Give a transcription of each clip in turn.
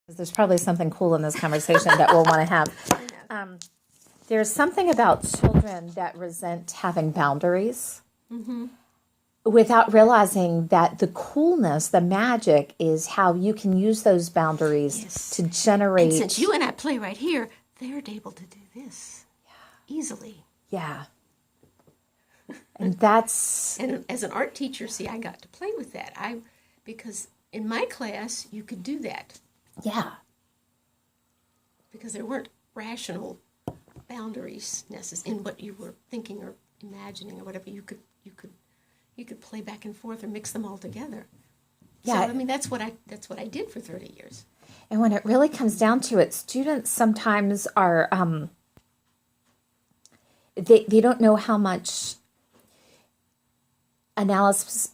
There's probably something cool in this conversation that we'll want to have. There's something about children that resent having boundaries without realizing that the coolness, the magic is how you can use those boundaries to generate. And since you and I play right here, they're able to do this easily. Yeah. And that's... And as an art teacher, see, I got to play with that. Because in my class, you could do that. Yeah. Because there weren't rational boundaries in what you were thinking or imagining or whatever. You could play back and forth or mix them all together. Yeah. So I mean that's what I did for 30 years. And when it really comes down to it, students sometimes are they don't know how much analysis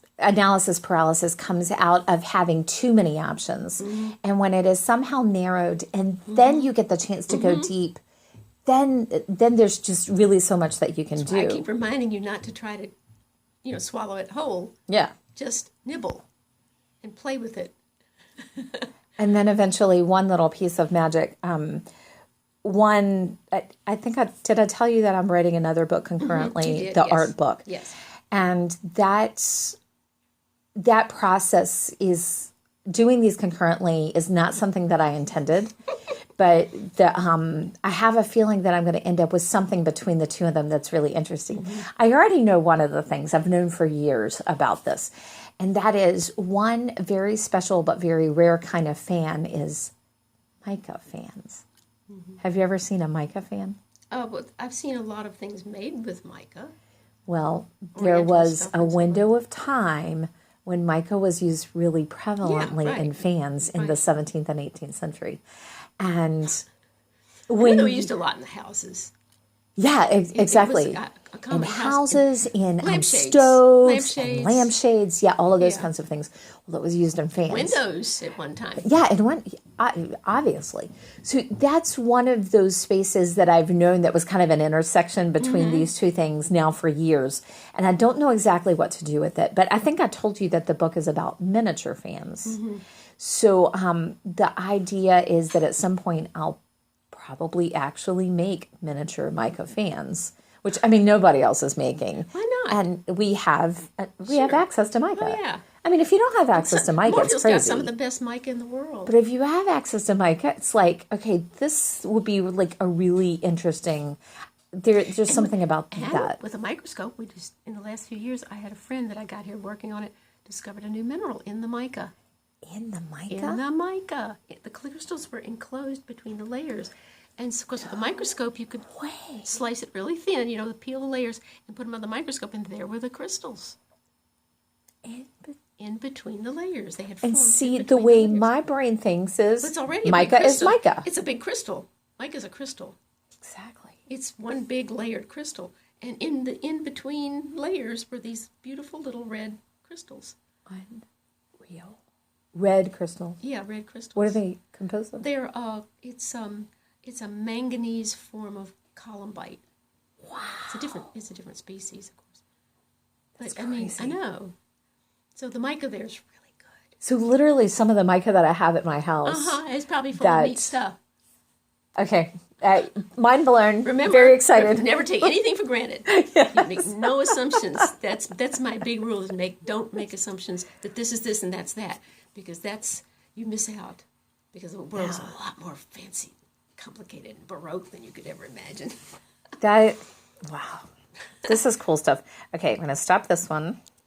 paralysis comes out of having too many options. And when it is somehow narrowed and then you get the chance to go deep, then there's just really so much that you can do. I keep reminding you not to try to, swallow it whole. Yeah. Just nibble and play with it. And then eventually one little piece of magic. I think did I tell you that I'm writing another book concurrently, Yes. art book. Yes. And that process is doing these concurrently is not something that I intended, but I have a feeling that I'm going to end up with something between the two of them that's really interesting. I already know one of the things I've known for years about this, and that is one very special but very rare kind of fan is Mica fans. Have you ever seen a Mica fan? Oh, but I've seen a lot of things made with mica. Well, there was a window of time when mica was used really prevalently in fans in the 17th and 18th century. And when they were used a lot in the houses. Yeah, exactly. In houses, in stoves, and lampshades. Yeah, all of those kinds of things. Well, it was used in fans. Windows at one time. Yeah, obviously. So that's one of those spaces that I've known that was kind of an intersection between these two things now for years. And I don't know exactly what to do with it. But I think I told you that the book is about miniature fans. So the idea is that at some point I'll probably actually make miniature mica fans, which nobody else is making. Why not? And we have access to mica. Oh, yeah. If you don't have access to mica, it's crazy. Got some of the best mica in the world. But if you have access to mica, it's like, okay, this would be like a really interesting. There's something about that. With a microscope, in the last few years, I had a friend that I got here working on it, discovered a new mineral in the mica. In the mica? In the mica. The crystals were enclosed between the layers. And of course, with a microscope, you could slice it really thin, peel the layers and put them on the microscope, and there were the crystals. In between the layers. They had formed. And see, the way my brain thinks is it's already mica is mica. It's a big crystal. Mica's a crystal. Exactly. It's one big layered crystal. And in between layers were these beautiful little red crystals. Unreal. Red crystals. Yeah, red crystals. What are they composed of? They're it's a manganese form of columbite. Wow. It's a different species, of course. That's But crazy. I know. So the mica there's really good. So literally some of the mica that I have at my house. It's probably full of neat stuff. Okay. Mind blown. Remember, very excited. Never take anything for granted. Yes. You make no assumptions. That's my big rule is don't make assumptions that this is this and that's that. Because you miss out. Because the world is a lot more fancy, complicated, and baroque than you could ever imagine. Wow. This is cool stuff. Okay, I'm going to stop this one.